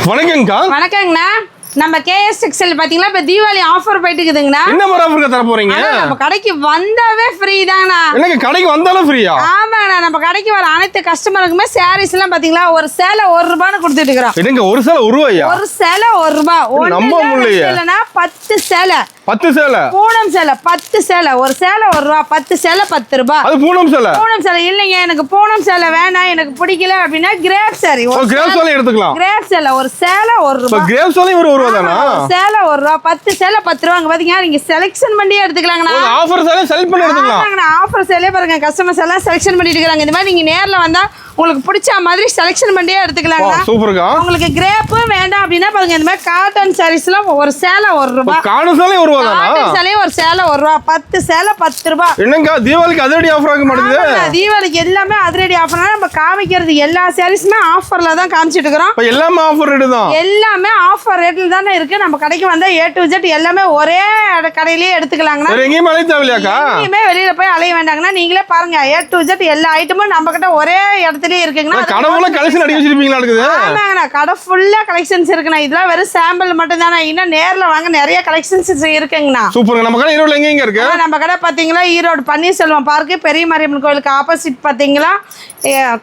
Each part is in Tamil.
வணக்கங்கக்கா. வணக்கங்கண்ணா. நம்ம கேஎஸ் டெக்ஸ்டைல் பாத்தீங்களா இப்ப தீபாவளி ஆஃபர் போயிட்டு இருக்குதுங்கண்ணா. என்ன மாதிரி ஆஃபர் தர போறீங்க? நம்ம கடைக்கு வந்தாவே ஃப்ரீ தாங்கண்ணா. என்னங்க கடைக்கு வந்தாலும் ஃப்ரீயா? ஆமாங்கண்ணா. நம்ம கடைக்கு வர அனைத்து கஸ்டமருக்குமே சாரீஸ் எல்லாம் பாத்தீங்களா ஒரு சேலை ₹1 கொடுத்துட்டு இருக்கோம். என்னங்க ஒரு சேலை ₹1? ஒரு சேலை ₹1. நம்ப முடியல. இல்லனா 10 சேலை. 10 சேலை. பூனம் சேலை 10 சேலை. ஒரு சேலை ₹1. 10 சேலை ₹10. அது பூனம் சேலை. பூனம் சேலை இல்லைங்க, எனக்கு பூனம் சேலை வேணாம், எனக்கு பிடிக்கல அப்படின்னா கிரேப் சாரி. கிரேப் சேலை எடுத்துக்கலாம். கிரேப் சேலை ஒரு சேலை ₹1. கிரேப் சேலை ₹1 தானா? சேலை ₹1. 10 சேலை ₹10. அங்க பாத்தீங்க நீங்க செலக்ஷன் பண்ணி எடுத்துக்கலாங்கண்ணா. ஆஃபர் சேலை செலக்ட் பண்ணி எடுத்துக்கலாம். ஆஃபர் சேலே பாருங்க, கஸ்டமர்ஸ் எல்லாம் செலக்ஷன் பண்ணிட்டு இருக்காங்க. இந்த மாதிரி நீங்க நேர்ல வந்தா உங்களுக்கு பிடிச்ச மாதிரி செலக்ஷன் பண்ணியே எடுத்துக்கலாங்க. சூப்பர்க்கா. உங்களுக்கு கிரேப் வேண்டாம் அப்படின்னா பாருங்க, இந்த மாதிரி காட்டன் சாரீஸ்லாம் ஒரு சேலை ₹1. காட்டன் சேலை ₹1 தானா? காட்டன் சேலை ஒரு சேலை ₹1. 10 சேலை ₹10. என்னங்க தீபாவளிக்கு அதிரடி ஆஃபர் ஆக மாட்டேங்குது? தீபாவளிக்கு எல்லாமே அதிரடி ஆஃபர்னா நம்ம காமிக்கிறது எல்லா சாரீஸுமே ஆஃபர்ல தான் காமிச்சிட்டு இருக்கிறோம். இப்ப எல்லாமே ஆஃபர் ரேட் தான். எல்லாமே ஆஃபர் ரேட்ல தானே இருக்கு. நம்ம கடைக்கு வந்தா A to Z எல்லாமே ஒரே கடையிலேயே எடுத்துக்கலாங்கண்ணா. வேற எங்கேயும் அலைய தேவையில்லையாக்கா? எங்கேயுமே வெளியில போய் அலைய வேண்டாங்கண்ணா. நீங்களே பாருங்க, A to Z எல்லா ஐட்டமும் நம்ம கிட்ட ஒரே இடத்துலயே இருக்குங்கண்ணா. கடை ஃபுல்லா கலெக்ஷன் அடி வச்சிருப்பீங்களா? இருக்குது. ஆமாங்கண்ணா, கடை ஃபுல்லா கலெக்ஷன்ஸ் இருக்குண்ணா. இதெல்லாம் வெறும் சாம்பிள் மட்டும் தானே. இன்னும் நேர்ல வாங்க நிறைய கலெக்ஷன்ஸ் இருக்குங்கண்ணா. சூப்பர்ங்க. நம்ம கடை ஈரோட்ல எங்க இருக்கு? நம்ம கடை பாத்தீங்களா ஈரோடு பன்னீர்செல்வம் பார்க் பெரிய மாரியம்மன் கோயிலுக்கு ஆப்போசிட் பாத்தீங்களா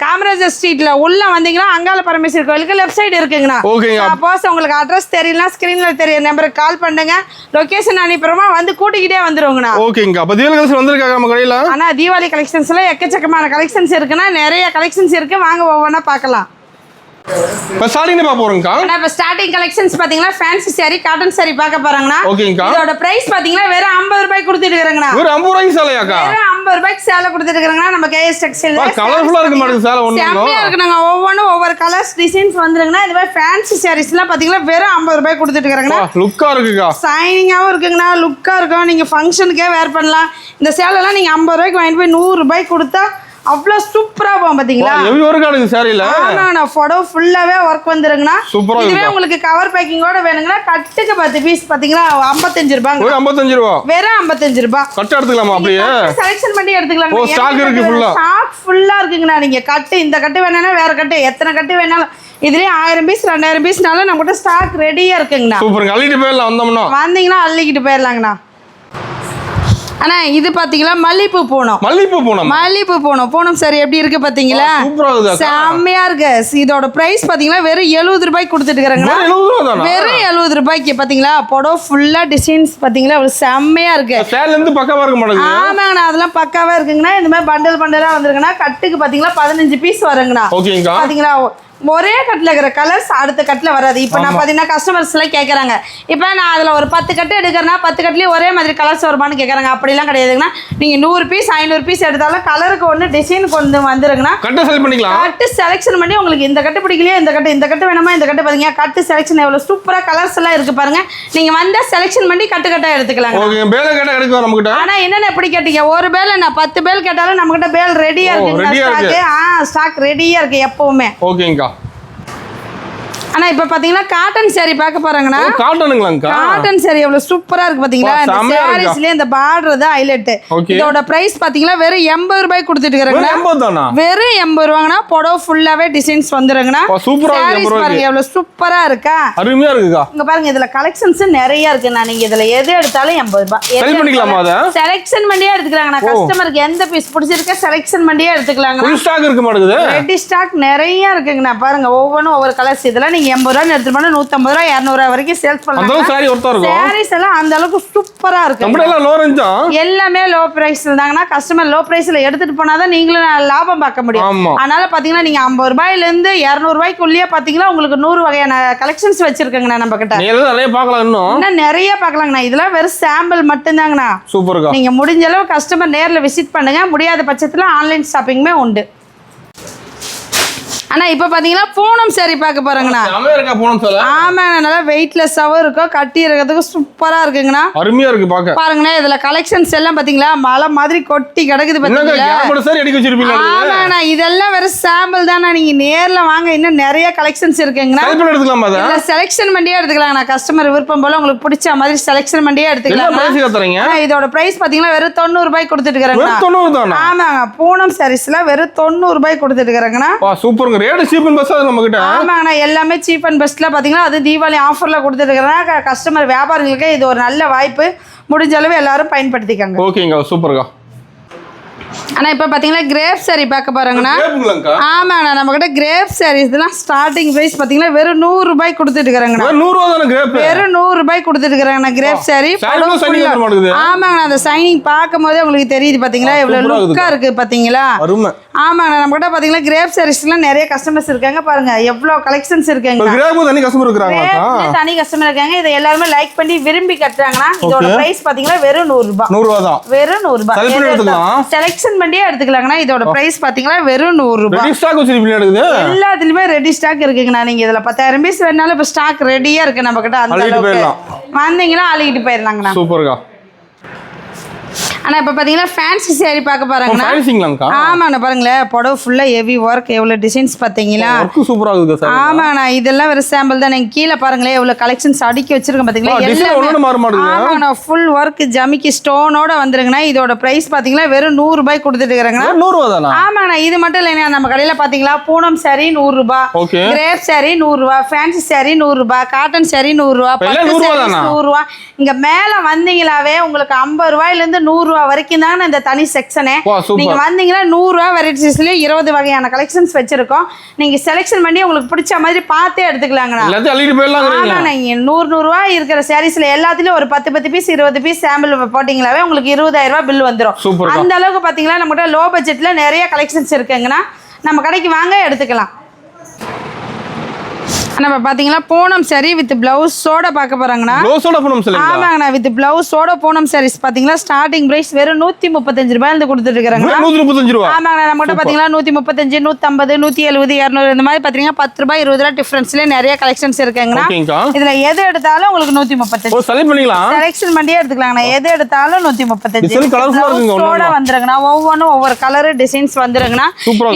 காமராஜர் ஸ்ட்ரீட்ல உள்ள வந்தீங்கன்னா அங்காள பரமேஸ்வரி கோயிலுக்கு லெஃப்ட் சைடு இருக்குங்கண்ணா. சப்போஸ் உங்களுக்கு அட்ரஸ் தெரியல ஸ்கிரீன்ல தெரிய நம்பருக்கு கால் பண்ணுங்க. லொகேஷன் அனுப்பிடுறோமா வந்து கூட்டிக்கிட்டே வந்துருவோங்கண்ணா. ஓகேங்க. அப்ப தீபாவளி கலெக்ஷன் வந்திருக்காங்க நம்ம கடையில. ஆனா தீபாவளி கலெக்ஷன்ஸ்ல எக்கச்சக்கமான கலெக்ஷன்ஸ் இருக்குன்னா நிறைய கலெக்ஷன்ஸ் இருக்கு. வாங்க ஒவ்வொன்றா பார்க்கலாம். இப்ப ஸ்டார்டிங் என்ன போறோம்க்கா? இப்ப ஸ்டார்டிங் கலெக்ஷன்ஸ் பாத்தீங்களா ஃபேன்சி saree காட்டன் saree பார்க்க போறாங்கண்ணா. ஓகேங்கா. இதோட பிரைஸ் பாத்தீங்கன்னா வெறும் ₹50 கொடுத்துட்டு இருக்காங்கண்ணா. வெறும் ₹50 சேலையாக்கா? வெறும் ₹50 சேலை கொடுத்துட்டு இருக்காங்கண்ணா. நம்ம கேஎஸ் டெக்ஸ்டைல் கலர்ஃபுல்லா இருக்கு மாட்டேங்குது சேலை ஒண்ணு. செம்மையா இருக்குங்க. ஒவ்வொன்றும் ஒவ்வொரு கலர்ஸ் டிசைன்ஸ் வந்துருங்கண்ணா. இந்த மாதிரி ஃபேன்சி sarees எல்லாம் பாத்தீங்கன்னா வெறும் ₹50 கொடுத்துட்டு இருக்காங்கண்ணா. லுக்கா இருக்குக்கா. சைனிங்காவும் இருக்குங்கண்ணா. லுக்கா இருக்கும். நீங்க ஃபங்க்ஷனுக்கே வேர் பண்ணலாம். இந்த சேலை எல்லாம் நீங்க ₹50 வாங்கிட்டு போய் ₹100 கொடுத்தா அவ்வளோ சூப்பரா போகும் பாத்தீங்களா? எவ்வி ஒர்க் ஆடுங்க சாரில. ஆனா ஃபோட்டோ ஃபுல்லாவே ஒர்க் வந்துருங்கண்ணா. இதுவே உங்களுக்கு கவர் பேக்கிங்கோட வேணுங்கன்னா கட்டுக்கு 10 பீஸ் பாத்தீங்களா ₹55. ஒரு ₹55. வெறும் ₹55. கட் எடுத்துக்கலாமா? அப்படியே செலக்ஷன் பண்ணி எடுத்துக்கலாம். ஓ ஸ்டாக் இருக்கு ஃபுல்லா. ஸ்டாக் ஃபுல்லா இருக்குங்கண்ணா. நீங்க கட்டு இந்த கட்டு வேணானா வேற கட்டு எத்தனை கட்டு வேணாலும் இதுலயே 1000 பீஸ் 2000 பீஸ்னாலும் நம்ம கிட்ட ஸ்டாக் ரெடியா இருக்குங்கண்ணா. சூப்பர்ங்க. அள்ளிட்டு போயிடலாம் வந்தோம்னா. வந்தீங்கன்னா அள்ளிக்கிட்டு போயிடலாங்கண்ணா. ஆனா இது பாத்தீங்களா மல்லிப்பூ பூனம். மல்லிப்பூ பூனம். மல்லிப்பூ பூனம். பூனம் சரி எப்படி இருக்கு பாத்தீங்களா? சூப்பரா இருக்கு. செம்மையா இருக்கு. இதோட பிரைஸ் பாத்தீங்களா வெறும் ₹70 கொடுத்துட்டு இருக்காங்கண்ணா. வெறும் ₹70 பாத்தீங்களா? புடவை ஃபுல்லா டிசைன்ஸ் பாத்தீங்களா செம்மையா இருக்கு. சேல இருந்து பக்காவா இருக்க மாட்டேங்குது. ஆமாங்கண்ணா, அதெல்லாம் பக்காவா இருக்குங்கண்ணா. இந்த மாதிரி பண்டல் பண்டலா வந்திருக்குண்ணா. கட்டுக்கு பாத்தீங்களா 15 பீஸ் வருங்கண்ணா. ஓகேங்கா. பாத்தீங்களா ஒரே கட்டில் இருக்கிற கலர்ஸ் அடுத்த கட்டில் வராது. இப்போ நான் பார்த்தீங்கன்னா கஸ்டமர்ஸ்லாம் கேட்குறாங்க, இப்போ நான் அதில் ஒரு 10 கட்டு எடுக்கிறேன்னா 10 கட்டுலேயும் ஒரே மாதிரி கலர்ஸ் வருமானு கேட்குறாங்க. அப்படிலாம் கிடையாதுங்கண்ணா. நீங்கள் 100 பீஸ் 500 பீஸ் எடுத்தாலும் கலருக்கு ஒன்று டிசைனுக்கு ஒன்று வந்துருங்கண்ணா. கட்டு செலக்ட் பண்ணிக்கலாம். கட்டு செலெக்ஷன் பண்ணி உங்களுக்கு இந்த கட்டு பிடிக்கலையா இந்த கட்டு வேணுமா இந்த கட்டு பார்த்தீங்க கட்டு செலெக்ஷன் எவ்வளோ சூப்பராக கலர்ஸ் எல்லாம் இருக்குது பாருங்க. நீங்கள் வந்தால் செலெக்ஷன் பண்ணி கட்டு கட்டாக எடுத்துக்கலாம். ஓகே. பேல கேட்டால் கிடைக்கும் நம்மகிட்ட. ஆனால் என்னென்ன எப்படி கேட்டீங்க? ஒரு பேல் நான் 10 பேல் கேட்டாலும் நம்மகிட்ட பேல் ரெடியாக இருக்குங்க. ஸ்டாக் ரெடியாக இருக்குது எப்பவுமே. ஓகேங்கா. ஆனா இப்ப பாத்தீங்கன்னா காட்டன் saree பார்க்க போறாங்கண்ணா. காட்டனுங்களாங்கா? காட்டன் saree எவ்வளவு சூப்பரா இருக்கு பாத்தீங்களா? இந்த சாரீஸ்லயே இந்த பார்டர் தான் ஹைலைட். இதோட பிரைஸ் பாத்தீங்களா வெறும் ₹80 கொடுத்துட்டு இருக்காங்கண்ணா. வெறும் ₹80னா புடவை ஃபுல்லாவே டிசைன்ஸ் வந்துருங்கண்ணா. சூப்பரா இருக்கு. பாருங்க எவ்வளவு சூப்பரா இருக்கா? அருமையா இருக்குக்கா. இங்க பாருங்க இதுல கலெக்ஷன்ஸ் நிறைய இருக்குண்ணா. நீங்க இதுல எது எடுத்தாலும் ₹80. செலக்ட் பண்ணிக்கலாமா? அத செலக்ஷன் பண்ணியே எடுத்துக்கலாங்கண்ணா. கஸ்டமருக்கு எந்த பீஸ் பிடிச்சிருக்க செலக்ஷன் பண்ணியே எடுத்துக்கலாங்கண்ணா. ஃபுல் ஸ்டாக் இருக்கு மாட்டேங்குது. ரெடி ஸ்டாக் நிறைய இருக்குங்கண்ணா. பாருங்க ஒவ்வொன்றும் ஒவ்வொரு கலர்ஸ். இதெல்லாம் நீங்க ₹80 எடுத்துட்டு போனா ₹150 ₹200 வரைக்கும் சேல்ஸ் பண்ணலாம். அந்த சாரி ஒருத்தா இருக்கும். சாரீஸ் எல்லாம் அந்த அளவுக்கு சூப்பரா இருக்கு. நம்ம எல்லாம் லோ ரேஞ்ச் தான். எல்லாமே லோ பிரைஸ்ல இருந்தாங்கன்னா கஸ்டமர் லோ பிரைஸ்ல எடுத்துட்டு போனாதான் நீங்களும் லாபம் பார்க்க முடியும். அதனால பாத்தீங்கன்னா நீங்க ₹50 இருந்து ₹200 பாத்தீங்கன்னா உங்களுக்கு 100 வகையான கலெக்ஷன்ஸ் வச்சிருக்கீங்கண்ணா நம்ம கிட்ட. நிறைய பார்க்கலாம். இன்னும் நிறைய பார்க்கலாங்கண்ணா. இதெல்லாம் வெறும் சாம்பிள் மட்டும்தாங்கண்ணா. சூப்பர்க்கா. நீங்க முடிஞ்ச அளவு கஸ்டமர் நேர்ல விசிட் பண்ணுங்க. முடியாத பட்சத்துல ஆன்லைன் ஷாப்பிங்குமே உண்டு. ஆனா இப்ப பாத்தீங்கன்னா பூனம் saree பார்க்க போறாங்கண்ணா. ஆமா, நல்லா வெயிட்லெஸ்ஸாவும் இருக்கும். கட்டி இருக்கிறதுக்கு சூப்பரா இருக்குங்கண்ணா. அருமையா இருக்கு பாக்க. பாருங்கண்ணா இதுல கலெக்ஷன்ஸ் எல்லாம் பாத்தீங்களா மலை மாதிரி கொட்டி கிடக்குது பாத்தீங்களா? ஆமாண்ணா, இதெல்லாம் வெறும் சாம்பிள் தானா. நீங்க நேர்ல வாங்க, இன்னும் நிறைய கலெக்ஷன்ஸ் இருக்குங்கண்ணா. செலக்ஷன் பண்ணியே எடுத்துக்கலாங்கண்ணா. கஸ்டமர் விருப்பம் போல உங்களுக்கு பிடிச்ச மாதிரி செலக்ஷன் பண்ணியே எடுத்துக்கலாம். இதோட பிரைஸ் பாத்தீங்கன்னா வெறும் ₹90 கொடுத்துட்டு இருக்காங்க. ஆமாங்க, பூனம் சாரீஸ்ல வெறும் ₹90 கொடுத்துட்டு இருக்காங்கண்ணா. சூப்பருங்க. ரேட் சீப் அண்ட் பெஸ்ட் நம்ம கிட்ட. ஆமாங்கண்ணா எல்லாமே சீப் அண்ட் பெஸ்ட்ல பாத்தீங்கன்னா அது தீபாவளி ஆஃபர்ல கொடுத்துட்டு இருக்காங்க. கஸ்டமர் வியாபாரிகளுக்கு இது ஒரு நல்ல வாய்ப்பு. முடிஞ்ச அளவு எல்லாரும் பயன்படுத்திக்கங்க. ஓகேங்க சூப்பர்க்கா. ஆனா இப்ப பாத்தீங்கன்னா கிரேப் சாரி பார்க்க போறாங்கண்ணா. ஆமாண்ணா நம்ம கிட்ட கிரேப் சாரீஸ் இதெல்லாம் ஸ்டார்டிங் பிரைஸ் பாத்தீங்கன்னா வெறும் 100 ரூபாய் கொடுத்துட்டு இருக்காங்கண்ணா. 100 ரூபாய் தான கிரேப்? வெறும் 100 ரூபாய் கொடுத்துட்டு இருக்காங்கண்ணா கிரேப் சாரி. ஆமாங்கண்ணா அந்த சைனிங் பார்க்கும்போதே உங்களுக்கு தெரியுது பாத்தீங்களா எவ்வளவு லுக்கா இருக்கு பாத்தீங்களா? ஆமாங்கண்ணா நம்ம கிட்ட பாத்தீங்கன்னா கிரேப் சாரீஸ்லாம் நிறைய கஸ்டமர்ஸ் இருக்காங்க. பாருங்க எவ்வளவு கலெக்ஷன்ஸ் இருக்காங்க. கிரேப் தனி கஸ்டமர் இருக்காங்க. தனி கஸ்டமர் இருக்காங்க. இதை எல்லாரும் லைக் பண்ணி விரும்பி கட்டுறாங்கண்ணா. இதோட பிரைஸ் பாத்தீங்கன்னா வெறும் 100 ரூபாய். 100 ரூபாய் தான். வெறும் 100 ரூபாய். செலக்ஷன் பண்ணியே எடுத்துக்கலாங்கண்ணா. இதோட பிரைஸ் பாத்தீங்கன்னா வெறும் 100 ரூபாய். ரெடி ஸ்டாக் வச்சிருப்பீங்க எடுக்குது. எல்லாத்துலயுமே ரெடி ஸ்டாக் இருக்குங்கண்ணா. நீங்க இதுல 10,000 பீஸ் வேணாலும் இப்ப ஸ்டாக் ரெடியா இருக்கு நம்ம கிட்ட. அந்த அளவுக்கு வந்தீங்கன்னா அள்ளிட்டு போயிடலாங்கண்ணா. சூப்பர்க்கா. ஆனா இப்ப பாத்தீங்கன்னா ஃபேன்சி saree பார்க்க போறாங்கண்ணா. ஃபேன்சிங்களாங்கா? ஆமாண்ணா பாருங்களேன் புடவை ஃபுல்லா ஹெவி ஒர்க் எவ்வளவு டிசைன்ஸ் பாத்தீங்களா? ஒர்க் சூப்பரா இருக்கு சார். ஆமாண்ணா இதெல்லாம் ஒரு சாம்பிள் தான். நீங்க கீழ பாருங்களேன் எவ்வளவு கலெக்ஷன்ஸ் அடுக்கி வச்சிருக்கேன் பாத்தீங்களா? ஆமாண்ணா ஃபுல் ஒர்க் ஜமிக்கி ஸ்டோனோட வந்துருங்கண்ணா. இதோட பிரைஸ் பாத்தீங்கன்னா வெறும் 100 ரூபாய் கொடுத்துட்டு இருக்காங்கண்ணா. 100 ரூபாய் தானா? ஆமாண்ணா இது மட்டும் இல்லைங்க. நம்ம கடையில பாத்தீங்களா பூனம் saree 100 ரூபாய், கிரேப் saree 100 ரூபாய், ஃபேன்சி saree 100 ரூபாய், காட்டன் saree 100 ரூபாய், பட்டு saree 100 ரூபாய். இங்க மேல வந்தீங்களாவே உங்களுக்கு 50 ரூபாயில இருந்து 100 ரூபாய் வரைக்கும் தான் இந்த தனி செக்ஷனே. நீங்க வந்தீங்கன்னா 100 ரூபாய் வெரைட்டிஸ்ல 20 வகையான கலெக்ஷன்ஸ் வச்சிருக்கோம். நீங்க செலக்ஷன் பண்ணி உங்களுக்கு பிடிச்ச மாதிரி பார்த்தே எடுத்துக்கலாங்கண்ணா. எல்லாத்தையும் அள்ளிட்டு போயிடலாம்ங்கறீங்க. ஆமா நீங்க 100 ரூபாய் இருக்கிற சாரீஸ்ல எல்லாத்துலயும் ஒரு 10 பீஸ் 20 பீஸ் சாம்பிள் போட்டீங்களாவே உங்களுக்கு 20,000 ரூபாய் பில் வந்துரும். அந்த அளவுக்கு பாத்தீங்கன்னா நம்ம கிட்ட லோ பட்ஜெட்ல நிறைய கலெக்ஷன்ஸ் இருக்குங்கண்ணா. நம்ம கடைக்கு வாங்க எடுத்துக்கலாம். நம்ம பாத்தீங்கன்னா பூனம் saree வித் பிளவுஸோட பார்க்க போறாங்கண்ணா. பிளவுஸோட பூனம் saree. ஆமாங்கண்ணா வித் பிளவுஸோட பூனம் sarees பாத்தீங்கன்னா ஸ்டார்டிங் பிரைஸ் வெறும் 135 ரூபாயில இருந்து கொடுத்துட்டு இருக்காங்க. 135 ரூபாய். ஆமாங்கண்ணா நம்ம கிட்ட பாத்தீங்கன்னா 135, 150, 170, 200 இந்த மாதிரி பாத்தீங்கன்னா 10 ரூபாய் 20 ரூபாய் டிஃபரன்ஸ்ல நிறைய கலெக்ஷன்ஸ் இருக்குங்கண்ணா. இதுல எது எடுத்தாலும் உங்களுக்கு 135. செலக்ட் பண்ணிக்கலாம். செலக்ஷன் பண்ணி எடுத்துக்கலாங்கண்ணா. எது எடுத்தாலும் 135. கலர்ஃபுல்லா வந்துருங்கண்ணா. ஒவ்வொன்றும் ஒவ்வொரு கலர் டிசைன்ஸ் வந்துருங்கண்ணா.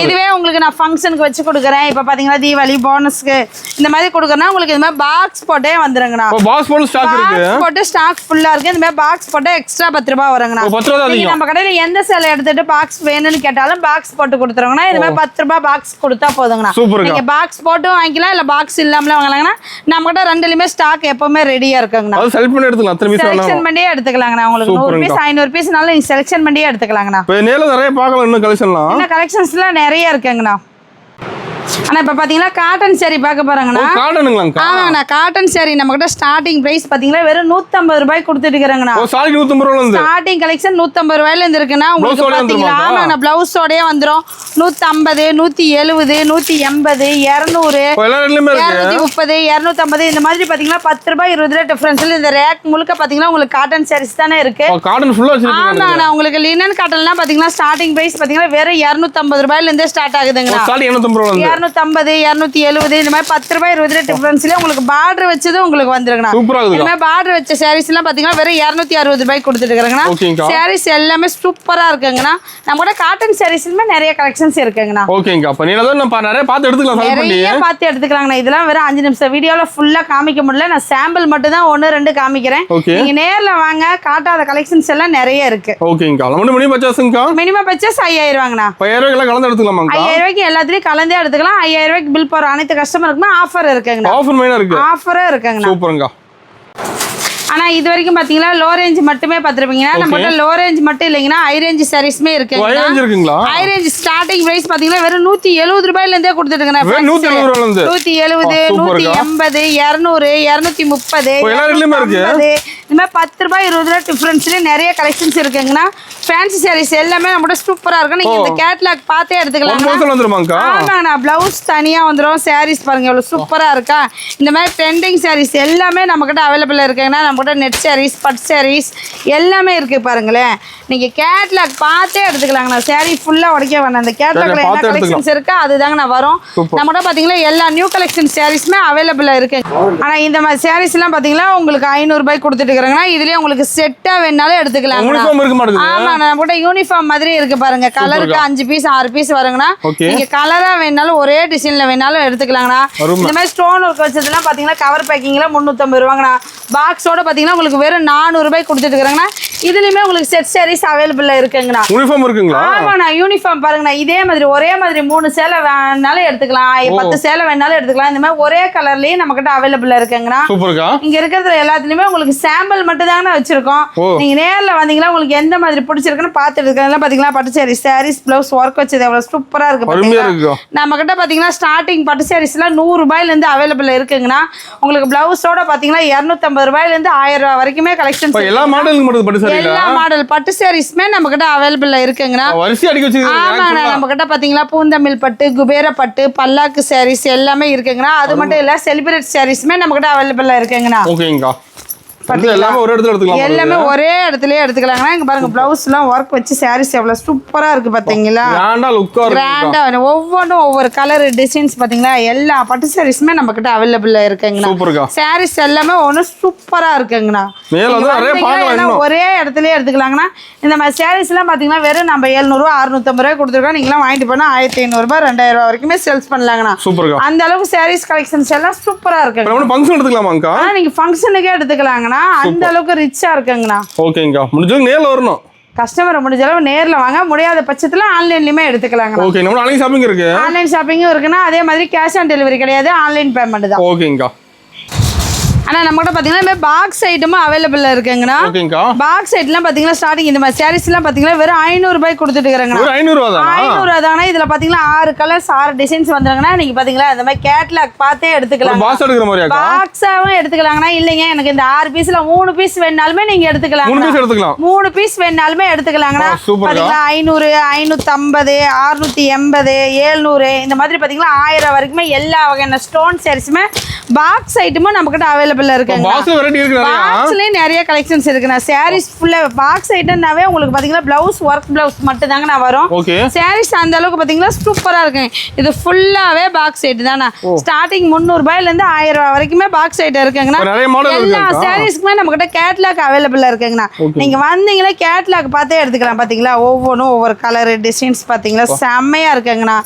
இதுவே உங்களுக்கு நான் ஃபங்க்ஷனுக்கு வச்சு கொடுக்குறேன். இப்ப பாத்தீங்கன்னா தீபாவளி போனஸ்க்கு இந்த மாதிரி கொடுக்கறனா உங்களுக்கு இந்த மாதிரி பாக்ஸ் போட்டே வந்துருங்கண்ணா. பாக்ஸ் போட்டு ஸ்டாக் இருக்கு. பாக்ஸ் போட்டு ஸ்டாக் ஃபுல்லா இருக்கு. இந்த மாதிரி பாக்ஸ் போட்டு எக்ஸ்ட்ரா 10 ரூபாய் வருங்கண்ணா. நீங்க நம்ம கடையில எந்த சேலை எடுத்துட்டு பாக்ஸ் வேணும்னு கேட்டாலும் பாக்ஸ் போட்டு கொடுத்துருங்கண்ணா. இந்த மாதிரி 10 ரூபாய் பாக்ஸ் கொடுத்தா போதுங்கண்ணா. நீங்க பாக்ஸ் போட்டு வாங்கிக்கலாம் இல்ல பாக்ஸ் இல்லாமல வாங்கலாங்கண்ணா. நம்ம கிட்ட ரெண்டுலயுமே ஸ்டாக் எப்பவுமே ரெடியா இருக்குங்கண்ணா. அது செலக்ட் பண்ணி எடுத்துக்கலாம். அத்தனை பீஸ் செலக்ஷன் பண்ணியே எடுத்துக்கலாங்கண்ணா. உங்களுக்கு 100 பீஸ் 500 பீஸ்னால நீங்க செலக்ஷன் பண்ணியே எடுத்துக்கலாங்கண்ணா. இப்போ நேல நிறைய பார்க்கலாம். இன்னும் கலெக்ஷன்லாம் இன்னும் கலெக்ஷன்ஸ்லாம் நிறைய இருக்குங்கண்ணா. ஆனா இப்ப பாத்தீங்கன்னா காட்டன் saree பார்க்க போறாங்கண்ணா. காட்டனுங்களாங்க? ஆமாண்ணா காட்டன் saree நம்ம கிட்ட ஸ்டார்டிங் பிரைஸ் பாத்தீங்கன்னா வெறும் 150 ரூபாய் கொடுத்துட்டு இருக்காங்கண்ணா. சாரி 150 ரூபாயில இருந்து ஸ்டார்டிங் கலெக்ஷன் 150 ரூபாயில இருந்து இருக்குண்ணா. உங்களுக்கு பாத்தீங்கன்னா ஆமாண்ணா பிளவுஸோடயே வந்துரும். 150, 170, 180, 200, 230, 250 இந்த மாதிரி பாத்தீங்கன்னா 10 ரூபாய் 20 ரூபாய் டிஃபரன்ஸ்ல இந்த ரேக் முழுக்க பாத்தீங்கன்னா உங்களுக்கு காட்டன் sarees தானே இருக்கு. காட்டன் ஃபுல்லா வச்சிருக்கீங்க. ஆமாண்ணா உங்களுக்கு லினன் காட்டன்லாம் பாத்தீங்கன்னா ஸ்டார்டிங் பிரைஸ் பாத்தீங்கன்னா வெறும் 250 ரூபாயில இருந்தே ஸ்டார்ட் ஆகுதுங்கண்ணா. 250, 270 இந்த மாதிரி 10 ரூபாய் 20 ரூபாய் டிஃபரன்ஸ்ல உங்களுக்கு பார்டர் வச்சது உங்களுக்கு வந்துருங்கண்ணா. இந்த மாதிரி பார்டர் வச்ச sarees எல்லாம் பாத்தீங்கன்னா வெறும் 260 ரூபாய் கொடுத்துட்டு இருக்காங்கண்ணா. sarees எல்லாமே சூப்பரா இருக்குங்கண்ணா. நம்ம கூட காட்டன் sareesலமே நிறைய கலெக்ஷன்ஸ் இருக்குங்கண்ணா. ஓகேங்க. அப்ப நீங்க தான் நிறைய பார்த்து எடுத்துக்கலாம். நிறைய பார்த்து எடுத்துக்கலாங்கண்ணா. இதெல்லாம் வெறும் 5 நிமிஷம் வீடியோல ஃபுல்லா காமிக்க முடியல. நான் சாம்பிள் மட்டும் தான் 1 2 காமிக்கிறேன். நீங்க நேர்ல வாங்க. காட்டாத கலெக்ஷன்ஸ் எல்லாம் நிறைய இருக்கு. ஓகேங்க. மினிமம் பர்ச்சேஸ்ங்க? மினிமம் பர்ச்சேஸ் 5000 ரூபாங்கண்ணா. 5000 ரூபாய்க்கு கலந்து எடுத்துக்கலாமா? 5000 ரூபாய்க்கு எல்லாத்துலயும் கலந்தே எடுத்துக்கலாம். 5000 ரூபாய்க்கு பில் போற அனைத்து கஸ்டமருக்குமே ஆஃபர் இருக்குங்க. ஆஃபர் மெயினா இருக்கு. ஆஃபரே இருக்குங்க. சூப்பர்ங்க. ஆனா இது வரைக்கும் பாத்தீங்கன்னா லோ ரேஞ்ச் மட்டுமே பாத்துருப்பீங்க. நம்மகிட்ட லோ ரேஞ்ச் மட்டும் இல்லைங்கன்னா ஹை ரேஞ்ச் சாரீஸ்மே இருக்குங்களா. ஹை ரேஞ்ச் ஸ்டார்டிங் பிரைஸ் பாத்தீங்கன்னா வெறும் 170 ரூபாயில இருந்தே கொடுத்துட்டு இருக்கேன். 170, 180, 200, 230 இந்த மாதிரி 10 ரூபாய் 20 ரூபாய் டிஃபரன்ஸ்ல நிறைய கலெக்ஷன்ஸ் இருக்குங்கண்ணா. ஃபேன்சி சாரீஸ் எல்லாமே நம்மகிட்ட சூப்பரா இருக்கு. நீங்க இந்த கேட்டலாக் பார்த்தே எடுத்துக்கலாம். ஆமாண்ணா பிளவுஸ் தனியா வந்துடும். சாரீஸ் பாருங்க எவ்வளவு சூப்பரா இருக்கா. இந்த மாதிரி ட்ரெண்டிங் சாரீஸ் எல்லாமே நம்ம கிட்ட அவைலபிள் இருக்குங்கன்னா நம்ம கிட்ட நெட் சாரீஸ் பட் சாரீஸ் எல்லாமே இருக்கு பாருங்களேன். நீங்க கேட்டலாக் பார்த்தே எடுத்துக்கலாங்கண்ணா. சாரீ ஃபுல்லா உடைக்க வேணாம். அந்த கேட்டலாக்ல என்ன கலெக்ஷன்ஸ் இருக்கா அதுதாங்க நான் வரும். நம்ம கிட்ட பாத்தீங்கன்னா எல்லா நியூ கலெக்ஷன் சாரீஸ்மே அவைலபிளா இருக்கு. ஆனா இந்த மாதிரி சாரீஸ் எல்லாம் பாத்தீங்கன்னா உங்களுக்கு 500 ரூபாய் கொடுத்துட்டு இருக்காங்கன்னா இதுலயே உங்களுக்கு செட்டா வேணாலும் எடுத்துக்கலாம். ஆமா நம்ம கிட்ட யூனிஃபார்ம் மாதிரி இருக்கு பாருங்க. கலருக்கு 5 பீஸ் 6 பீஸ் வருங்கண்ணா. நீங்க கலரா வேணாலும் ஒரே டிசைன்ல வேணாலும் எடுத்துக்கலாங்கண்ணா. இந்த மாதிரி ஸ்டோன் ஒர்க் வச்சதெல்லாம் பாத்தீங்கன்னா கவர் பேக்கிங்ல 350 ரூபாங்கண்ணா. பாக்ஸோட பாத்தீங்கன்னா உங்களுக்கு வெறும் 400 ரூபாய் கொடுத்துட்டு இருக்காங்கண்ணா. இதுலயுமே உங்களுக்கு செட் சாரீஸ் அவைலபிள் இருக்குங்கண்ணா. யூனிஃபார்ம் இருக்குங்களா? ஆமாண்ணா, யூனிஃபார்ம் பாருங்கண்ணா. இதே மாதிரி ஒரே மாதிரி 3 சேலை வேணாலும் எடுத்துக்கலாம், 10 சேலை வேணாலும் எடுத்துக்கலாம். இந்த மாதிரி ஒரே கலர்லயே நம்ம கிட்ட அவைலபிள் இருக்குங்கண்ணா. சூப்பர்க்கா. இங்க இருக்கிறது எல்லாத்துலயுமே உங்களுக்கு சாம்பிள் மட்டும் தாங்க வச்சிருக்கோம். நீங்க நேர்ல வந்தீங்கன்னா உங்களுக்கு எந்த மாதிரி பிடிச்சிருக்குன்னு பார்த்து எடுக்கலாம். பாத்தீங்களா பட்டு சாரீஸ் பிளவுஸ் ஒர்க் வச்சது எவ்வளவு சூப்பரா இருக்கு பாத்தீங்களா. நம்ம கிட்ட பாத்தீங்கன்னா ஸ்டார்டிங் பட்டு சாரீஸ்லாம் 100 ரூபாயில இருந்து அவைலபிள் இருக்குங்கண்ணா. உங்களுக்கு பிளவுஸோட பாத்தீங்கன்னா 250 ரூபாயில இருந்து 1000 ரூபாய் வரைக்குமே கலெக்ஷன்ஸ். எல்லா மாடலுக்கு மட்டும் பட்டு சாரீஸ், எல்லா மாடல் பட்டு சாரீஸ்மே நம்ம கிட்ட அவைலபிள் இருக்குங்கண்ணா. வரிசை அடிக்க வச்சிருக்கீங்க. ஆமாண்ணா, நம்ம கிட்ட பாத்தீங்களா பூந்தமிழ் பட்டு, குபேர பட்டு, பல்லாக்கு சாரீஸ் எல்லாமே இருக்குங்கண்ணா. அது மட்டும் இல்ல செலிபிரேட் சாரீஸ்மே நம்ம கிட்ட அவைலபிளா இருக்குங்கண்ணா. ஓகேங்கா. எல்லாமே ஒரே இடத்துல எடுத்துக்கலாம். எல்லாமே ஒரே இடத்துலயே எடுத்துக்கலாங்கண்ணா. இங்க பாருங்க பிளவுஸ் எல்லாம் ஒர்க் வச்சு சாரீஸ் எவ்வளவு சூப்பரா இருக்கு பாத்தீங்களா. கிராண்டா ஒவ்வொன்றும் ஒவ்வொரு கலர் டிசைன்ஸ் பாத்தீங்களா. எல்லா பட்டு சாரீஸ்மே நம்ம கிட்ட அவைலபிளா இருக்குங்கண்ணா. சாரீஸ் எல்லாமே ஒண்ணு சூப்பரா இருக்குங்கண்ணா. ஒரே இடத்துலயே எடுத்துக்கலாங்கண்ணா. இந்த மாதிரி சாரீஸ் எல்லாம் பாத்தீங்கன்னா வெறும் நம்ம 700 ரூபாய் 650 ரூபாய் கொடுத்துருக்கோம். நீங்க வாங்கிட்டு போனா 1500 ரூபாய் 2000 ரூபாய் வரைக்குமே சேல்ஸ் பண்ணலாங்கண்ணா. அந்த அளவுக்கு சாரீஸ் கலெக்ஷன்ஸ் எல்லாம் சூப்பரா இருக்கு. நீங்க ஃபங்க்ஷனுக்கே எடுத்துக்கலாங்கண்ணா. அந்த அளவுக்கு ரிச்சா இருக்குங்கண்ணா. ஓகேங்கா. முடிஞ்சது நேர்ல வரணும். கஸ்டமர் முடிஞ்ச அளவு நேர்ல வாங்க, முடியாத பட்சத்துல ஆன்லைன்லயுமே எடுத்துக்கலாங்க. ஓகே, நம்ம ஆன்லைன் ஷாப்பிங் இருக்கு. ஆன்லைன் ஷாப்பிங்கும் இருக்குன்னா அதே மாதிரி கேஷ் ஆன் டெலிவரி கிடையாது, ஆன்லைன் பேமெண்ட் தான். ஓகேங்கா. ஆனா நம்ம கிட்ட பாத்தீங்கன்னா பாக்ஸ் ஐட்டமும் அவைலபிள் இருக்குங்கண்ணா. பாக்ஸ் ஐட்டம்லாம் பாத்தீங்கன்னா ஸ்டார்டிங் இந்த மாதிரி சாரீஸ் எல்லாம் பாத்தீங்கன்னா வெறும் 500 ரூபாய் கொடுத்துட்டு இருக்காங்க. 500 தானா. இதுல பாத்தீங்கன்னா 6 கலர்ஸ் 6 டிசைன்ஸ் வந்துருங்கன்னா நீங்க பாத்தீங்களா இந்த மாதிரி கேட்லாக் பார்த்தே எடுத்துக்கலாம். பாக்ஸாவும் எடுத்துக்கலாங்கண்ணா. இல்லைங்க எனக்கு இந்த 6 பீஸ்ல 3 பீஸ் வேணாலுமே நீங்க எடுத்துக்கலாம். 3 பீஸ் வேணாலுமே எடுத்துக்கலாங்கண்ணா. பாத்தீங்களா 500, 550, 680, 700 இந்த மாதிரி பாத்தீங்கன்னா 1000 வரைக்குமே எல்லா வகையான ஸ்டோன் சாரீஸுமே பாக்ஸ் ஐட்டமும் நம்ம கிட்ட அவைலபிள் இருக்குங்க. பாக்ஸ்லயே நிறைய கலெக்ஷன்ஸ் இருக்குண்ணா. சாரீஸ் ஃபுல்லா பாக்ஸ் ஐட்டம்னாவே உங்களுக்கு பாத்தீங்கன்னா பிளவுஸ் ஒர்க் பிளவுஸ் மட்டும் தாங்க நான் வரும். சாரீஸ் அந்த அளவுக்கு பாத்தீங்கன்னா சூப்பரா இருக்குங்க. இது ஃபுல்லாவே பாக்ஸ் ஐட் தானா. ஸ்டார்டிங் 300 ரூபாயில இருந்து 1000 ரூபாய் வரைக்குமே பாக்ஸ் ஐட் இருக்குங்கண்ணா. எல்லா சாரீஸ்க்குமே நம்ம கிட்ட கேட்லாக் அவைலபிள் இருக்குங்கண்ணா. நீங்க வந்தீங்கன்னா கேட்லாக் பார்த்தே எடுத்துக்கலாம். பாத்தீங்களா ஒவ்வொன்றும் ஒவ்வொரு கலர் டிசைன்ஸ் பாத்தீங்களா செம்மையா இருக்குங்கண்ணா.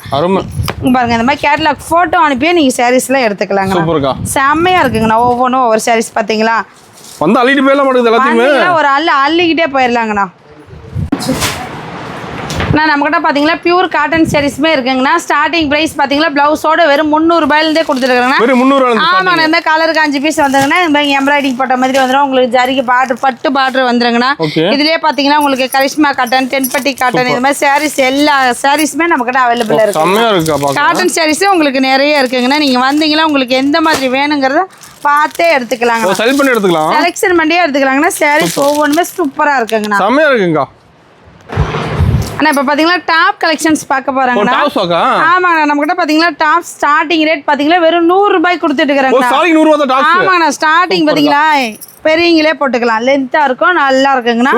பாருங்க இந்த மாதிரி கேட்லாக் போட்டோ அனுப்பியே நீங்க சாரீஸ்லாம் எடுத்துக்கலாங்க. செம்மையா இருக்குங்கண்ணா. ஒவ்வொன்றும் ஒவ்வொரு சாரீஸ் பாத்தீங்களா வந்து அள்ளிட்டு போயிடலாம் மாட்டேங்குது. எல்லாத்தையுமே ஒரு அள்ளிக்கிட்டே போயிடலாங்கண்ணா. நம்ம கிட்ட பாத்தீங்கன்னா பியூர் காட்டன் சாரீஸ்மே இருக்குங்கண்ணா. ஸ்டார்டிங் பிரைஸ் பாத்தீங்கன்னா பிளவுஸோட வெறும் 300 ரூபாயில இருந்தே கொடுத்துருக்காங்க. ஆமா, இந்த கலருக்கு 5 பீஸ் வந்துருங்கன்னா இந்த மாதிரி எம்ப்ராய்டிங் போட்ட மாதிரி வந்துடும். உங்களுக்கு ஜரிகை பட்டு பார்டர் வந்துருங்கண்ணா. இதுலயே பாத்தீங்கன்னா உங்களுக்கு கரிஷ்மா காட்டன், தென்பட்டி காட்டன் இந்த மாதிரி சாரீஸ் எல்லா சாரீஸுமே நம்ம கிட்ட அவைலபிளா இருக்கு. காட்டன் சாரீஸ் உங்களுக்கு நிறைய இருக்குங்கண்ணா. நீங்க வந்தீங்கன்னா உங்களுக்கு எந்த மாதிரி வேணுங்கிறத பார்த்தே எடுத்துக்கலாங்க. செலக்ஷன் பண்ணியே எடுத்துக்கலாங்கண்ணா. சாரீஸ் ஒவ்வொன்றுமே சூப்பரா இருக்குங்கண்ணா. செம்மையா இருக்குங்க. ஆனா இப்ப பாத்தீங்கன்னா டாப் கலெக்ஷன்ஸ் பார்க்க போறாங்கண்ணா. ஆமாங்க, நம்ம கிட்ட பாத்தீங்கன்னா டாப் ஸ்டார்டிங் ரேட் பாத்தீங்கன்னா வெறும் 100 ரூபாய் கொடுத்துட்டு இருக்காங்க. ஆமாண்ணா, ஸ்டார்டிங் பாத்தீங்களா பெரியங்களே போட்டுக்கலாம். லென்த்தா இருக்கும், நல்லா இருக்குங்கண்ணா.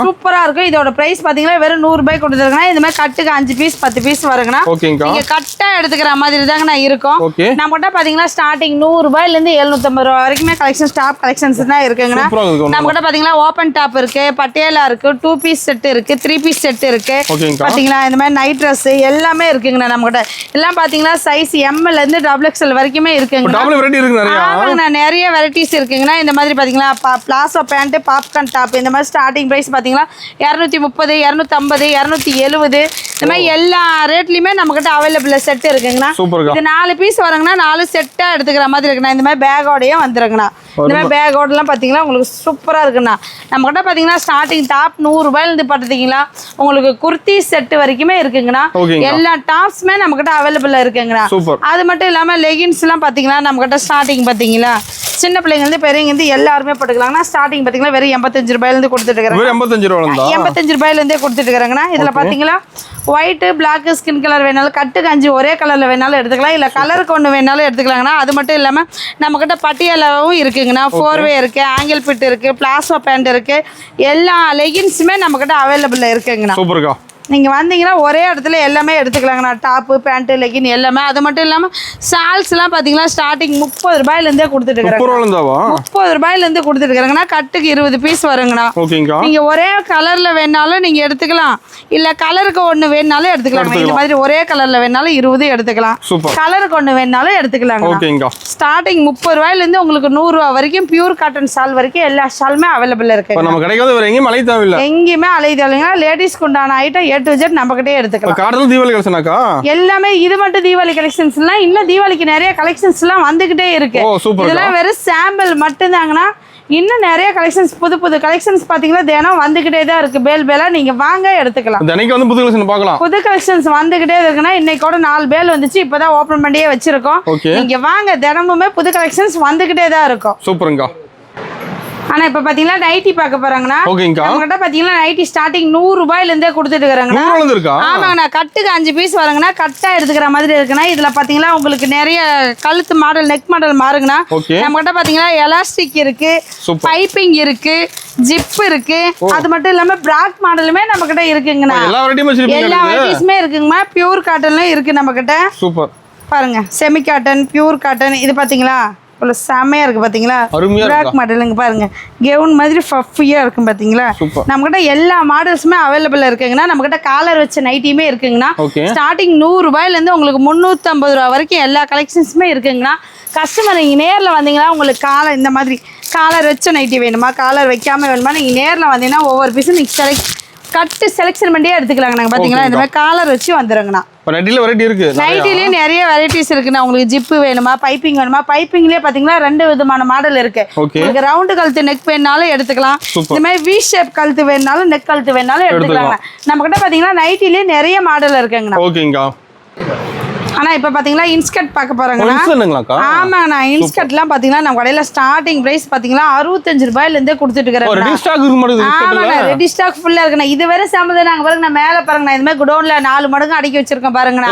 சூப்பரா இருக்கும். இதோட பிரைஸ் பாத்தீங்கன்னா வெறும் 100 ரூபாய் கொடுத்துருக்கேன். இந்த மாதிரி கட்டுக்கு 5 பீஸ் 10 பீஸ் வருங்கண்ணா. நீங்க கட்டா எடுத்துக்கிற மாதிரி தாங்கண்ணா இருக்கும். நம்ம கிட்ட பாத்தீங்கன்னா ஸ்டார்டிங் 100 ரூபாயில இருந்து 750 ரூபாய் வரைக்குமே கலெக்ஷன்ஸ் டாப் கலெக்ஷன்ஸ் தான் இருக்குங்கண்ணா. நம்ம கிட்ட பாத்தீங்கன்னா ஓபன் டாப் இருக்கு, பட்டியாலா இருக்கு, 2 பீஸ் செட் இருக்கு, 3 பீஸ் செட் இருக்கு. பாத்தீங்களா இந்த மாதிரி நைட் ட்ரெஸ் எல்லாமே இருக்குங்கண்ணா. நம்ம கிட்ட எல்லாம் பாத்தீங்கன்னா சைஸ் ML இருந்து XXL வரைக்குமே இருக்குங்கண்ணா. நிறைய வெரைட்டிஸ் இருக்குங்கண்ணா. இந்த மாதிரி பாத்தீங்கன்னா பிளாசோ பேண்ட், பாப்கார்ன் டாப் இந்த மாதிரி ஸ்டார்டிங் பிரைஸ் பாத்தீங்கன்னா 230, 250, 270 இந்த மாதிரி எல்லா ரேட்லயுமே நம்ம கிட்ட அவைலபிள் செட் இருக்குங்கண்ணா. இது 4 பீஸ் வருங்கண்ணா. 4 செட்டா எடுத்துக்கிற மாதிரி இருக்குண்ணா. இந்த மாதிரி பேக்கோடயே வந்துருங்கண்ணா. இந்த மாதிரி பேக்கோடலாம் பாத்தீங்கன்னா உங்களுக்கு சூப்பரா இருக்குண்ணா. நம்ம கிட்ட பாத்தீங்கன்னா ஸ்டார்டிங் டாப் 100 ரூபாயில இருந்து பாத்தீங்கன்னா உங்களுக்கு குர்த்தி செட் வரைக்குமே இருக்குங்கண்ணா. எல்லா டாப்ஸுமே நம்ம கிட்ட அவைலபிள் இருக்குங்கண்ணா. அது மட்டும் இல்லாம லெகின்ஸ் எல்லாம் பாத்தீங்கன்னா நம்ம கிட்ட ஸ்டார்டிங் பாத்தீங்களா சின்ன பிள்ளைங்க இருந்து பெரியவங்க இருந்து எல்லாருமே போட்டுக்கலாங்கண்ணா. ஸ்டார்டிங் பாத்தீங்கன்னா வெறும் 85 ரூபாயில இருந்து கொடுத்துட்டு இருக்காங்க. 85 ரூபாயில இருந்தே கொடுத்துட்டு இருக்காங்கண்ணா. இதுல பாத்தீங்களா ஒயிட், பிளாக், ஸ்கின் கலர் வேணாலும் கட்டுக்கு 5 ஒரே கலர்ல வேணாலும் எடுத்துக்கலாம். இல்ல கலருக்கு ஒன்று வேணாலும் எடுத்துக்கலாங்கண்ணா. அது மட்டும் இல்லாம நம்ம கிட்ட பட்டியாலாவும் இருக்குங்கண்ணா. 4வே இருக்கு, ஆங்கிள் ஃபிட் இருக்கு, பிளாசோ பேண்ட் இருக்கு. எல்லா லெகின்ஸுமே நம்ம கிட்ட அவைலபிள் இருக்குங்கண்ணா. நீங்கள் வந்தீங்கன்னா ஒரே இடத்துல எல்லாமே எடுத்துக்கலாங்கண்ணா. டாப்பு, பேண்ட்டு, லெகின் எல்லாமே. அது மட்டும் இல்லாமல் ஷால்ஸ்லாம் பார்த்தீங்கன்னா ஸ்டார்டிங் 30 ரூபாயிலேருந்தே கொடுத்துட்டு இருக்கிறாங்க. 30 ரூபாயிலேருந்து கொடுத்துட்டு இருக்கிறாங்கண்ணா. கட்டுக்கு 20 பீஸ் வருங்கண்ணா. நீங்கள் ஒரே கலரில் வேணாலும் நீங்கள் எடுத்துக்கலாம், இல்லை கலருக்கு ஒன்று வேணாலும் எடுத்துக்கலாம். இந்த மாதிரி ஒரே கலரில் வேணாலும் 20 எடுத்துக்கலாம், கலருக்கு ஒன்று வேணாலும் எடுத்துக்கலாங்க. ஸ்டார்டிங் 30 ரூபாயிலேருந்து உங்களுக்கு 100 ரூபா வரைக்கும் பியூர் காட்டன் ஷால் வரைக்கும் எல்லா ஷாலுமே அவைலபிள் இருக்கு. நம்ம கிடைக்காத வேற எங்கேயும் அலை தேவையில்லை, எங்கேயுமே அலை தேவைங்க. லேடிஸ்க்கு உண்டான ஐட்டம் A to Z நம்ம கிட்டே எடுத்துக்கலாம். காட்டல் தீபாவளி கலெக்ஷனாக்கா எல்லாமே. இது மட்டும் தீபாவளி கலெக்ஷன்ஸ்லாம் இன்னும் தீபாவளிக்கு நிறைய கலெக்ஷன்ஸ்லாம் வந்துகிட்டே இருக்கு. இதெல்லாம் வெறும் சாம்பிள் மட்டும்தாங்கண்ணா. இன்னும் நிறைய கலெக்ஷன்ஸ், புது புது கலெக்ஷன்ஸ் பாத்தீங்கன்னா தினம் வந்துகிட்டே தான் இருக்கு. பேலா நீங்க வாங்க எடுத்துக்கலாம். தினைக்கு வந்து புது கலெக்ஷன் பார்க்கலாம். புது கலெக்ஷன்ஸ் வந்துகிட்டே இருக்குன்னா இன்னைக்கு கூட 4 பேல் வந்துச்சு. இப்பதான் ஓபன் பண்ணியே வச்சிருக்கோம். நீங்க வாங்க, தினமுமே புது கலெக்ஷன்ஸ் வந்துகிட்டே தான் இருக்கும். சூப்பருங்கா. ஆனா இப்ப பாத்தீங்கன்னா நைட்டி பார்க்க போறாங்கண்ணா. நம்மகிட்ட பாத்தீங்கன்னா நைட்டி ஸ்டார்டிங் 100 ரூபாயில இருந்தே கொடுத்துட்டு இருக்காங்கண்ணா. ஆமாங்கண்ணா. கட்டுக்கு 5 பீஸ் வருங்கண்ணா. கட்டா எடுத்துக்கிற மாதிரி இருக்குண்ணா. இதுல பாத்தீங்கன்னா உங்களுக்கு நிறைய கழுத்து மாடல், நெக் மாடல் மாறுங்கண்ணா. நம்மகிட்ட பாத்தீங்கன்னா எலாஸ்டிக் இருக்கு, பைப்பிங் இருக்கு, ஜிப் இருக்கு. அது மட்டும் இல்லாம பிராக் மாடலுமே நம்ம கிட்ட இருக்குங்கண்ணா. எல்லா வெரைட்டிஸுமே இருக்குங்கண்ணா. பியூர் காட்டன்ல இருக்கு நம்ம கிட்ட. சூப்பர். பாருங்க, செமி காட்டன், பியூர் காட்டன். இது பாத்தீங்களா இவ்வளோ செம்மையா இருக்கு பாத்தீங்களா? பிராக் மாடலுங்க. பாருங்க, கெவுன் மாதிரி ஃபஃபியா இருக்கும் பாத்தீங்களா? நம்மகிட்ட எல்லா மாடல்ஸுமே அவைலபிள் இருக்குங்கண்ணா. நம்மகிட்ட காலர் வச்ச நைட்டியுமே இருக்குங்கண்ணா. ஸ்டார்டிங் 100 ரூபாயில இருந்து உங்களுக்கு 350 ரூபா வரைக்கும் எல்லா கலெக்ஷன்ஸுமே இருக்குங்கண்ணா. கஸ்டமர் நீங்க நேரில் வந்தீங்கன்னா உங்களுக்கு இந்த மாதிரி காலர் வச்ச நைட்டி வேணுமா, காலர் வைக்காம வேணுமா, நீங்க நேரில் வந்தீங்கன்னா ஒவ்வொரு பீஸும் நீங்க கட்டு செலக்ஷன் பண்ணியே எடுத்துக்கலாங்க. நாங்கள் பார்த்தீங்களா இந்த மாதிரி காலர் வச்சு வந்துருங்கண்ணா. நைட்டில வெரைட்டி இருக்கு. நைட்டிலேயே நிறைய வெரைட்டிஸ் இருக்குண்ணா. உங்களுக்கு ஜிப்பு வேணுமா, பைப்பிங் வேணுமா? பைப்பிங்லேயே பார்த்தீங்கன்னா 2 விதமான மாடல் இருக்கு. உங்களுக்கு ரவுண்டு கழுத்து நெக் வேணாலும் எடுத்துக்கலாம், இந்த மாதிரி வி ஷேப் கழுத்து வேணாலும், நெக் கழுத்து வேணாலும் எடுத்துக்கலாங்க. நம்ம கிட்ட பார்த்தீங்கன்னா நைட்டிலேயே நிறைய மாடல் இருக்குங்கண்ணா. ஓகேங்கா. ஆனா இப்ப பாத்தீங்கன்னா இன்ஸ்கர்ட் பார்க்க போறாங்கண்ணா. ஆமாண்ணா. இன்ஸ்கர்ட்லாம் பாத்தீங்கன்னா நம்ம கடையில ஸ்டார்டிங் பிரைஸ் பாத்தீங்கன்னா 65 ரூபாயில இருந்தே கொடுத்துட்டு இருக்காங்க. ஆமாண்ணா. ரெடி ஸ்டாக் ஃபுல்லா இருக்குண்ணா. இது வேற சாமது நாங்க பாருங்க மேல பாருங்கண்ணா. இது மாதிரி குடோன்ல 4 மடங்கு அடுக்கி வச்சிருக்கோம் பாருங்கண்ணா.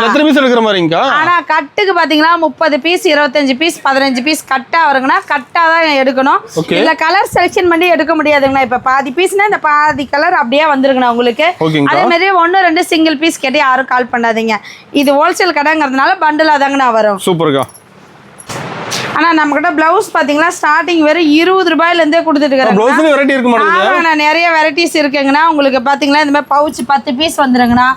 ஆனா கட்டுக்கு பாத்தீங்கன்னா 30 பீஸ், 25 பீஸ், 15 பீஸ் கட்டா வருங்கண்ணா. கட்டா தான் எடுக்கணும். இல்ல கலர் செலக்ஷன் பண்ணி எடுக்க முடியாதுங்கண்ணா. இப்ப பாதி பீஸ்னா இந்த பாதி கலர் அப்படியே வந்துருங்கண்ணா உங்களுக்கு. அதே மாதிரி 1 2 சிங்கிள் பீஸ் கேட்டு யாரும் கால் பண்ணாதீங்க. இது ஹோல்சேல் கடைங்கிறதுனால பண்டலா தாங்கண்ணா வரும். சூப்பர்க்கா. ஆனா நம்ம கிட்ட பிளவுஸ் பாத்தீங்கன்னா ஸ்டார்டிங் வெறும் 20 ரூபாயில இருந்தே கொடுத்துட்டு இருக்காங்க. நிறைய வெரைட்டிஸ் இருக்குங்கண்ணா. உங்களுக்கு பாத்தீங்கன்னா இந்த மாதிரி பவுச் 10 பீஸ் வந்துருங்கண்ணா.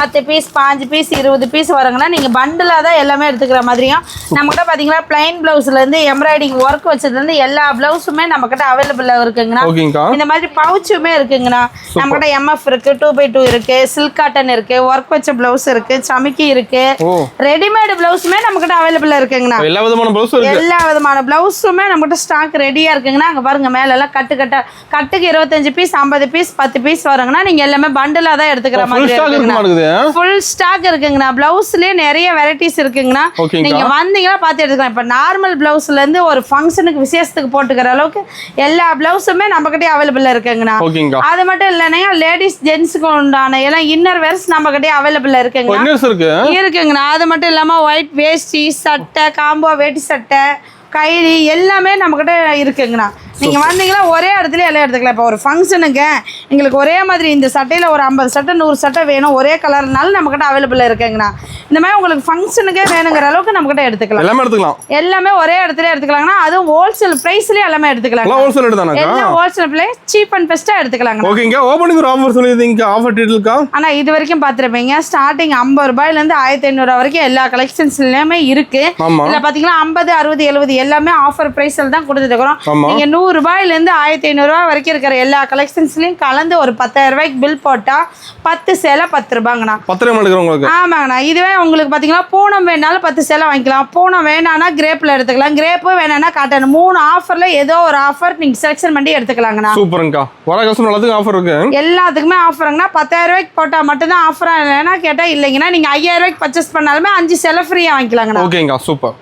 10 பீஸ், 5 பீஸ், 20 பீஸ் வருங்கண்ணா. நீங்க பண்டலா தான் எல்லாமே எடுத்துக்கிற மாதிரியும். நம்ம கிட்ட பாத்தீங்கன்னா பிளைன் பிளவுஸ்ல இருந்து எம்ப்ராய்டிங் ஒர்க் வச்சதுல இருந்து எல்லா பிளவுஸுமே நம்ம கிட்ட அவைலபிள் இருக்குங்கண்ணா. இந்த மாதிரி பவுச்சுமே இருக்குங்கண்ணா. நம்ம கிட்ட MF இருக்கு, 2x2 இருக்கு, சில்க் காட்டன் இருக்கு, ஒர்க் வச்ச பிளவுஸ் இருக்கு, சமிக்கி இருக்கு, ரெடிமேட் பிளவுஸுமே நம்ம கிட்ட அவைலபிள் இருக்குங்கண்ணா. எல்லா விதமான பிளவுஸுமே நம்மகிட்ட ஸ்டாக் ரெடியா இருக்குங்கன்னா. அங்க பாருங்க மேல எல்லாம் கட்டுக்கு 25 பீஸ், 50 பீஸ், 10 பீஸ் வருங்கன்னா நீங்க எல்லாமே பண்டலா தான் எடுத்துக்கிற மாதிரி இருக்குங்கண்ணா. ஃபுல் ஸ்டாக் இருக்குங்கண்ணா. பிளவுஸ்லயே நிறைய வெரைட்டிஸ் இருக்குங்கண்ணா. நீங்க வந்தீங்கன்னா பார்த்து எடுத்துக்கலாம். இப்ப நார்மல் பிளவுஸ்ல இருந்து ஒரு ஃபங்க்ஷனுக்கு விசேஷத்துக்கு போட்டுக்கிற அளவுக்கு எல்லா பிளவுஸுமே நம்ம கிட்டே அவைலபிள் இருக்குங்கண்ணா. அது மட்டும் இல்லைன்னா லேடிஸ் ஜென்ஸுக்கு உண்டான எல்லாம் இன்னர் வேர்ஸ் நம்ம கிட்டே அவைலபிள் இருக்குங்கண்ணா. அது மட்டும் இல்லாம ஒயிட் வேஷ்டி, சட்டை, காம்போ வேட்டி சட்டை, கைலி எல்லாமே நம்மக்கிட்ட இருக்குங்கண்ணா. நீங்கள் வந்தீங்கன்னா ஒரே இடத்துல எல்லாம் எடுத்துக்கலாம். இப்போ ஒரு ஃபங்க்ஷனுக்கு எங்களுக்கு ஒரே மாதிரி இந்த சட்டையில் ஒரு 50 சட்டை 100 சட்டை வேணும், ஒரே கலர்னாலும் நம்மக்கிட்ட அவைலபிள் இருக்குங்கண்ணா. இந்த மாதிரி உங்களுக்கு ஃபங்க்ஷனுக்கே வேணுங்கிற அளவுக்கு நம்மக்கிட்ட எடுத்துக்கலாம். எல்லாமே ஒரே இடத்துல எடுத்துக்கலாங்கண்ணா. அதுவும் ஹோல்சேல் ப்ரைஸ்லேயே எல்லாமே எடுத்துக்கலாம். எல்லாம் ஹோல்சேல் ப்ரைஸ், சீப் அண்ட் பெஸ்ட்டாக எடுத்துக்கலாங்க. ஆனால் இது வரைக்கும் பார்த்துருப்பீங்க ஸ்டார்டிங் 50 ரூபாயிலேருந்து 1500 வரைக்கும் எல்லா கலெக்ஷன்ஸ்லையுமே இருக்கு. இல்லை பார்த்தீங்கன்னா 50, 60, 70 எல்லாமே ஆஃபர் ப்ரைஸில் தான் கொடுத்துட்டு இருக்கிறோம். நீங்கள் 100 ரூபாயிலேருந்து 1500 ரூபா வரைக்கும் இருக்கிற எல்லா கலெக்ஷன்ஸ்லையும் கலந்து ஒரு 10,000 ரூபாய்க்கு பில் போட்டால் 10 சேலை 10 ரூபாங்கண்ணா. ஆமாங்கண்ணா. இதுவே உங்களுக்கு பார்த்தீங்கன்னா பூனம் வேணாலும் 10 சேலை வாங்கிக்கலாம். பூனம் வேணான்னா கிரேப்பில் எடுத்துக்கலாம், கிரேப்பு வேணான்னா காட்டன். 3 ஆஃபரில் ஏதோ ஒரு ஆஃபர் நீங்கள் செலக்ஷன் பண்ணி எடுத்துக்கலாங்கண்ணா. எல்லாத்துக்குமே ஆஃபருங்கண்ணா. 10,000 ரூபாய்க்கு போட்டால் மட்டும்தான் ஆஃபராக இல்லைன்னா கேட்டால் இல்லைங்கண்ணா. நீங்கள் 5000 ரூபாய்க்கு பர்ச்சேஸ் பண்ணாலுமே 5 சேலை ஃப்ரீயாக வாங்கிக்கலாங்கண்ணா. சூப்பர்.